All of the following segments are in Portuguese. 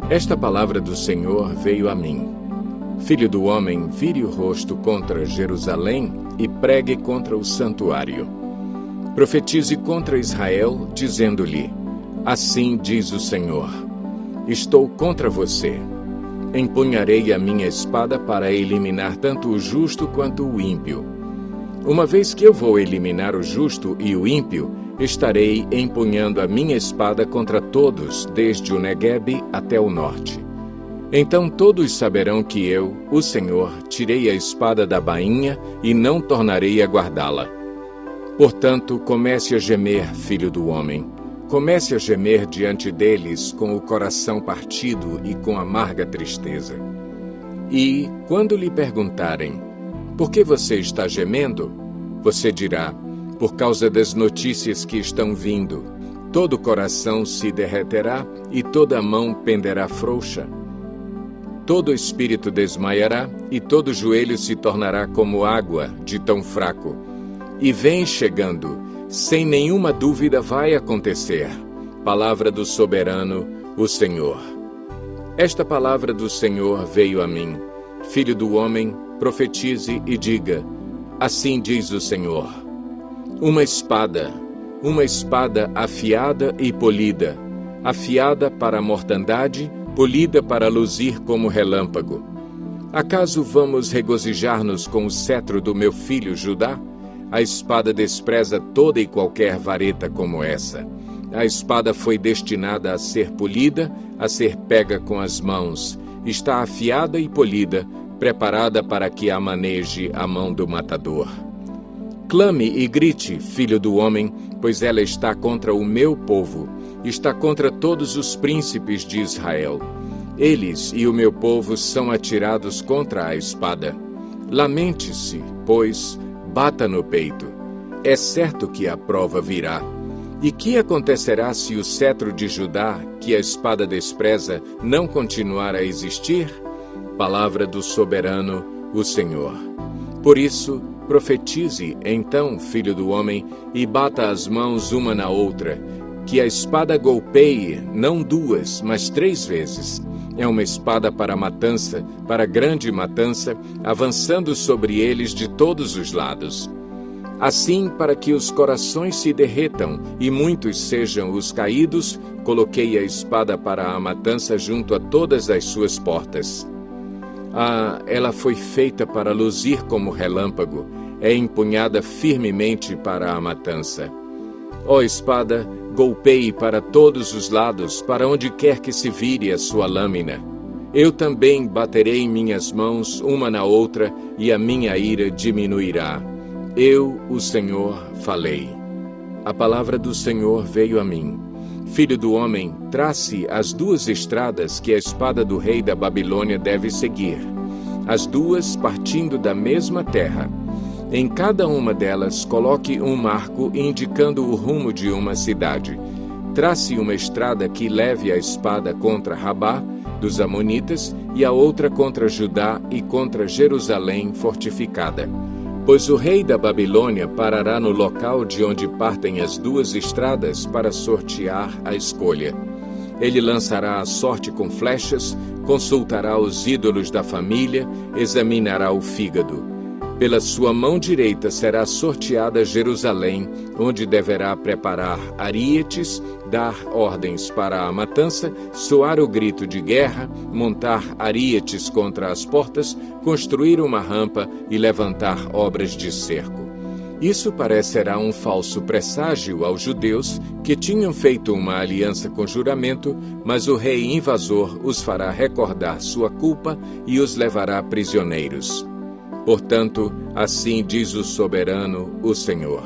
Esta palavra do Senhor veio a mim. Filho do homem, vire o rosto contra Jerusalém e pregue contra o santuário. Profetize contra Israel, dizendo-lhe: assim diz o Senhor: estou contra você. Empunharei a minha espada para eliminar tanto o justo quanto o ímpio. Uma vez que eu vou eliminar o justo e o ímpio, estarei empunhando a minha espada contra todos, desde o Neguebe até o norte. Então todos saberão que eu, o Senhor, tirei a espada da bainha e não tornarei a guardá-la. Portanto, comece a gemer, filho do homem. Comece a gemer diante deles com o coração partido e com amarga tristeza. E, quando lhe perguntarem: por que você está gemendo? Você dirá: por causa das notícias que estão vindo. Todo o coração se derreterá e toda a mão penderá frouxa. Todo o espírito desmaiará e todo joelho se tornará como água de tão fraco. E vem chegando, sem nenhuma dúvida vai acontecer. Palavra do soberano, o Senhor. Esta palavra do Senhor veio a mim. Filho do homem, profetize e diga: assim diz o Senhor. Uma espada afiada e polida, afiada para a mortandade, polida para luzir como relâmpago. Acaso vamos regozijar-nos com o cetro do meu filho Judá? A espada despreza toda e qualquer vareta como essa. A espada foi destinada a ser polida, a ser pega com as mãos. Está afiada e polida, preparada para que a maneje a mão do matador. Clame e grite, filho do homem, pois ela está contra o meu povo, está contra todos os príncipes de Israel. Eles e o meu povo são atirados contra a espada. Lamente-se, pois, bata no peito. É certo que a prova virá. E que acontecerá se o cetro de Judá, que a espada despreza, não continuar a existir? Palavra do soberano, o Senhor. Por isso, profetize, então, filho do homem, e bata as mãos uma na outra, que a espada golpeie, não 2, mas 3 vezes. É uma espada para matança, para grande matança, avançando sobre eles de todos os lados. Assim, para que os corações se derretam e muitos sejam os caídos, coloquei a espada para a matança junto a todas as suas portas. Ah, ela foi feita para luzir como relâmpago, é empunhada firmemente para a matança. Ó espada, golpeie para todos os lados, para onde quer que se vire a sua lâmina. Eu também baterei minhas mãos uma na outra, e a minha ira diminuirá. Eu, o Senhor, falei. A palavra do Senhor veio a mim. Filho do homem, trace as 2 estradas que a espada do rei da Babilônia deve seguir, as 2 partindo da mesma terra. Em cada uma delas, coloque um marco indicando o rumo de uma cidade. Trace uma estrada que leve a espada contra Rabá, dos Amonitas, e a outra contra Judá e contra Jerusalém fortificada. Pois o rei da Babilônia parará no local de onde partem as 2 estradas para sortear a escolha. Ele lançará a sorte com flechas, consultará os ídolos da família, examinará o fígado. Pela sua mão direita será sorteada Jerusalém, onde deverá preparar arietes, dar ordens para a matança, soar o grito de guerra, montar arietes contra as portas, construir uma rampa e levantar obras de cerco. Isso parecerá um falso presságio aos judeus que tinham feito uma aliança com juramento, mas o rei invasor os fará recordar sua culpa e os levará prisioneiros. Portanto, assim diz o soberano, o Senhor: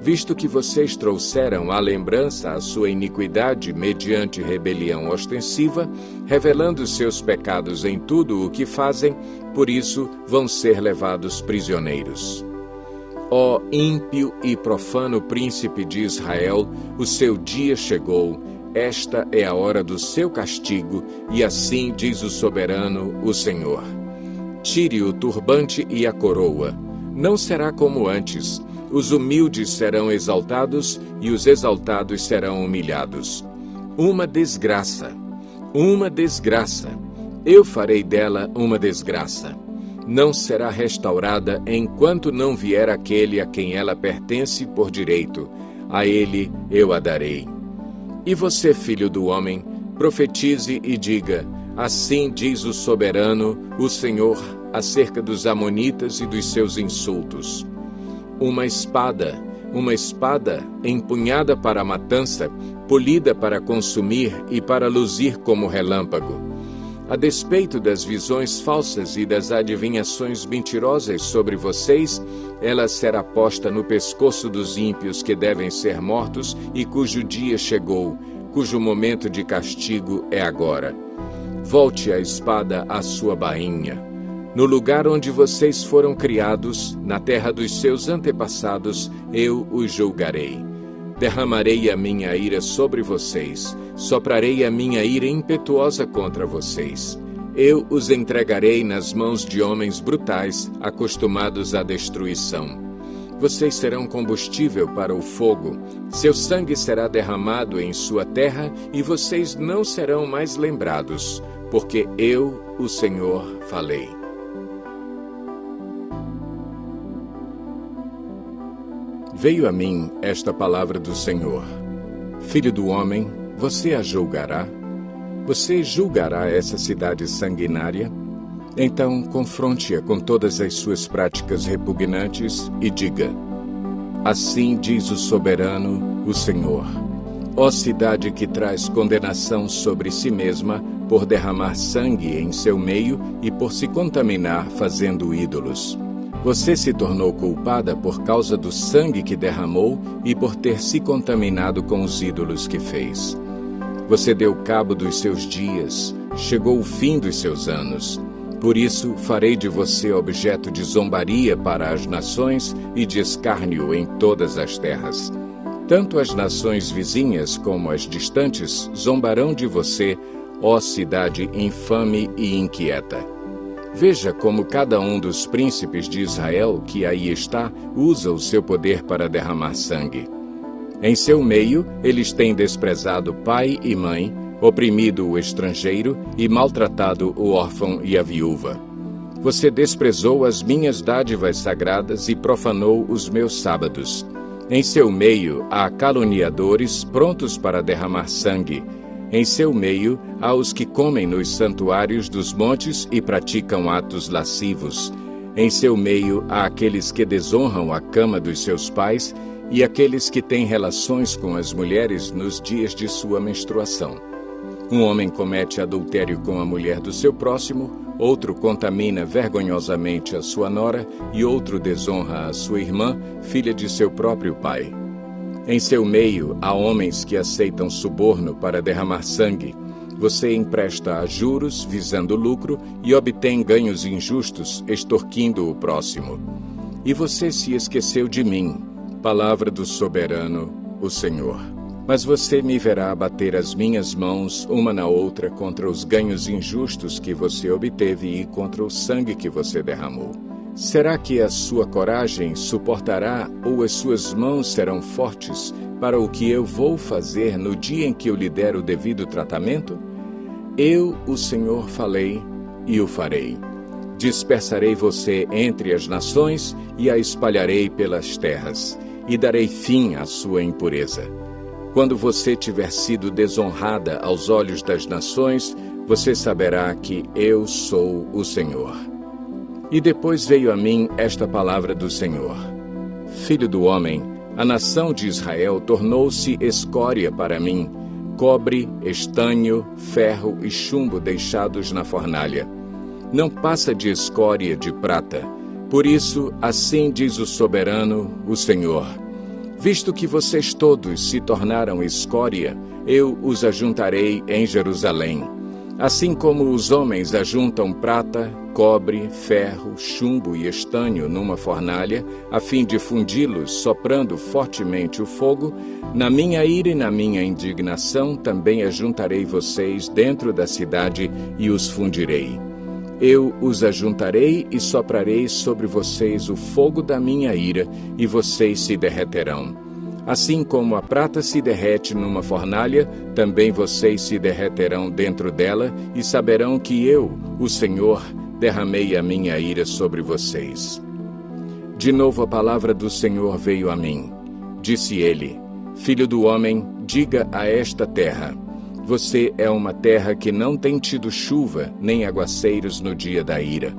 visto que vocês trouxeram à lembrança a sua iniquidade mediante rebelião ostensiva, revelando seus pecados em tudo o que fazem, por isso vão ser levados prisioneiros. Ó ímpio e profano príncipe de Israel, o seu dia chegou, esta é a hora do seu castigo, e assim diz o soberano, o Senhor. Tire o turbante e a coroa. Não será como antes. Os humildes serão exaltados e os exaltados serão humilhados. Uma desgraça. Uma desgraça. Eu farei dela uma desgraça. Não será restaurada enquanto não vier aquele a quem ela pertence por direito. A ele eu a darei. E você, filho do homem, profetize e diga: assim diz o soberano, o Senhor, acerca dos amonitas e dos seus insultos. Uma espada empunhada para a matança, polida para consumir e para luzir como relâmpago. A despeito das visões falsas e das adivinhações mentirosas sobre vocês, ela será posta no pescoço dos ímpios que devem ser mortos e cujo dia chegou, cujo momento de castigo é agora. Volte a espada à sua bainha. No lugar onde vocês foram criados, na terra dos seus antepassados, eu os julgarei. Derramarei a minha ira sobre vocês, soprarei a minha ira impetuosa contra vocês. Eu os entregarei nas mãos de homens brutais, acostumados à destruição. Vocês serão combustível para o fogo, seu sangue será derramado em sua terra e vocês não serão mais lembrados, porque eu, o Senhor, falei. Veio a mim esta palavra do Senhor. Filho do homem, você a julgará? Você julgará essa cidade sanguinária? Então confronte-a com todas as suas práticas repugnantes e diga: assim diz o soberano, o Senhor. Ó cidade que traz condenação sobre si mesma por derramar sangue em seu meio e por se contaminar fazendo ídolos. Você se tornou culpada por causa do sangue que derramou e por ter se contaminado com os ídolos que fez. Você deu cabo dos seus dias, chegou o fim dos seus anos. Por isso, farei de você objeto de zombaria para as nações e de escárnio em todas as terras. Tanto as nações vizinhas como as distantes zombarão de você, ó cidade infame e inquieta. Veja como cada um dos príncipes de Israel que aí está usa o seu poder para derramar sangue. Em seu meio, eles têm desprezado pai e mãe, oprimido o estrangeiro e maltratado o órfão e a viúva. Você desprezou as minhas dádivas sagradas e profanou os meus sábados. Em seu meio há caluniadores prontos para derramar sangue. Em seu meio há os que comem nos santuários dos montes e praticam atos lascivos. Em seu meio há aqueles que desonram a cama dos seus pais e aqueles que têm relações com as mulheres nos dias de sua menstruação. Um homem comete adultério com a mulher do seu próximo, outro contamina vergonhosamente a sua nora e outro desonra a sua irmã, filha de seu próprio pai. Em seu meio há homens que aceitam suborno para derramar sangue. Você empresta a juros, visando lucro, e obtém ganhos injustos, extorquindo o próximo. E você se esqueceu de mim, palavra do soberano, o Senhor. Mas você me verá bater as minhas mãos uma na outra contra os ganhos injustos que você obteve e contra o sangue que você derramou. Será que a sua coragem suportará ou as suas mãos serão fortes para o que eu vou fazer no dia em que eu lhe der o devido tratamento? Eu, o Senhor, falei e o farei. Dispersarei você entre as nações e a espalharei pelas terras, e darei fim à sua impureza. Quando você tiver sido desonrada aos olhos das nações, você saberá que eu sou o Senhor. E depois veio a mim esta palavra do Senhor. Filho do homem, a nação de Israel tornou-se escória para mim, cobre, estanho, ferro e chumbo deixados na fornalha. Não passa de escória de prata. Por isso, assim diz o soberano, o Senhor. Visto que vocês todos se tornaram escória, eu os ajuntarei em Jerusalém. Assim como os homens ajuntam prata, cobre, ferro, chumbo e estanho numa fornalha, a fim de fundi-los soprando fortemente o fogo, na minha ira e na minha indignação também ajuntarei vocês dentro da cidade e os fundirei. Eu os ajuntarei e soprarei sobre vocês o fogo da minha ira, e vocês se derreterão. Assim como a prata se derrete numa fornalha, também vocês se derreterão dentro dela e saberão que eu, o Senhor, derramei a minha ira sobre vocês. De novo a palavra do Senhor veio a mim. Disse ele: Filho do homem, diga a esta terra: você é uma terra que não tem tido chuva nem aguaceiros no dia da ira.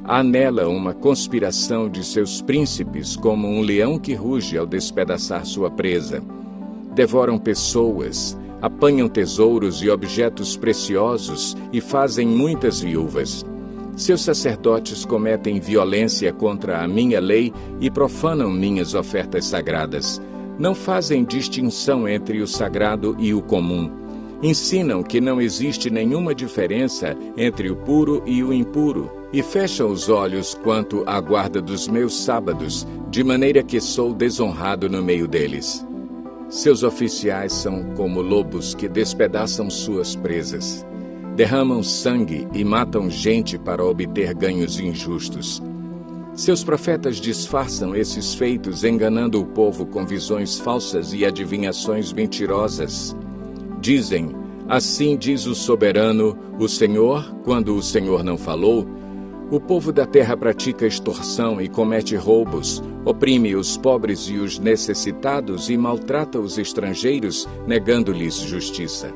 Há nela uma conspiração de seus príncipes, como um leão que ruge ao despedaçar sua presa. Devoram pessoas, apanham tesouros e objetos preciosos e fazem muitas viúvas. Seus sacerdotes cometem violência contra a minha lei e profanam minhas ofertas sagradas. Não fazem distinção entre o sagrado e o comum. Ensinam que não existe nenhuma diferença entre o puro e o impuro, e fecham os olhos quanto à guarda dos meus sábados, de maneira que sou desonrado no meio deles. Seus oficiais são como lobos que despedaçam suas presas. Derramam sangue e matam gente para obter ganhos injustos. Seus profetas disfarçam esses feitos, enganando o povo com visões falsas e adivinhações mentirosas. Dizem: assim diz o soberano, o Senhor, quando o Senhor não falou. O povo da terra pratica extorsão e comete roubos, oprime os pobres e os necessitados e maltrata os estrangeiros, negando-lhes justiça.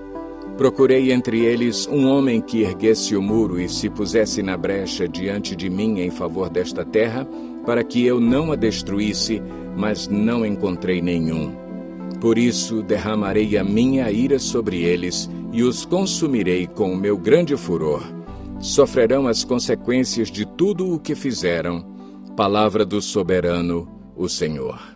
Procurei entre eles um homem que erguesse o muro e se pusesse na brecha diante de mim em favor desta terra, para que eu não a destruísse, mas não encontrei nenhum. Por isso derramarei a minha ira sobre eles e os consumirei com o meu grande furor. Sofrerão as consequências de tudo o que fizeram. Palavra do soberano, o Senhor.